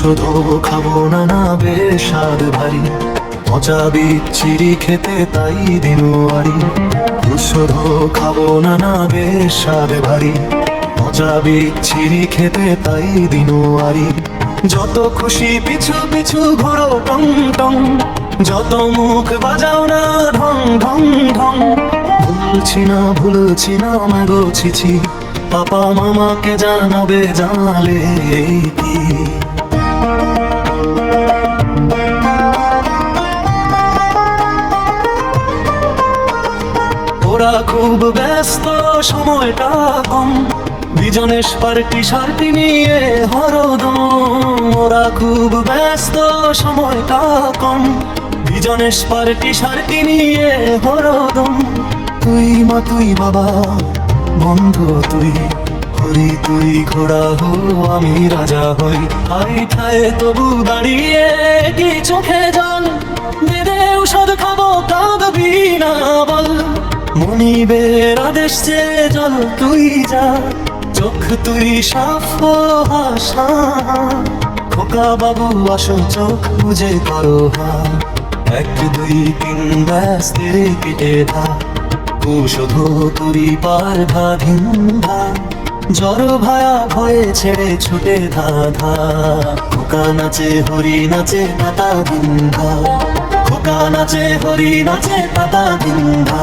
শুধু খাবো না না বেস্বাদ ভারী, মজা বিচ্ছিরি খেতে তাই দিনুয়ারি। শুধু খাবো না না বেস্বাদ ভারী, মজা বিচ্ছিরি খেতে তাই দিনুয়ারি। যত খুশি পিছু পিছু ঘোরো টং টং, যত মুখ বাজাও না ঢং ঢং ঢং। ভুলছি না মাগো ছিছি, পাপা মামাকে জানাবে জানালে কি। ওরা খুব ব্যস্ত সময়টা কম, বিজনেস পার্টি শার্টি নিয়ে হরদম। ওরা খুব ব্যস্ত সময়টা কম, বিজনেস পার্টি শার্টি নিয়ে হরদম। তুই মা তুই বাবা বন্ধু তুই, হরি তুই ঘোড়া হো আমি রাজা হই। হাই ঠায় তবু দাঁড়িয়ে কি চোখে জল, বেঁধে ঔষধ খাবো কাঁদবি না বল। মনিবের আদেশ যে জল তুই যা, চোখ তুই সাফ হাসা। খোকা বাবু আসো চোখ বুঝে করো হা, 1 2 3 ব্যাস তেরে কেটে ধা। শুধু তুরি পার ধা ধিন্ধা, জড় ভায়া ভয়ে ছেড়ে ছুটে ধা ধা। খোকা নাচে হরি নাচে পাতা বিন্ধা, খোকা নাচে হরি নাচে পাতা বিন্ধা।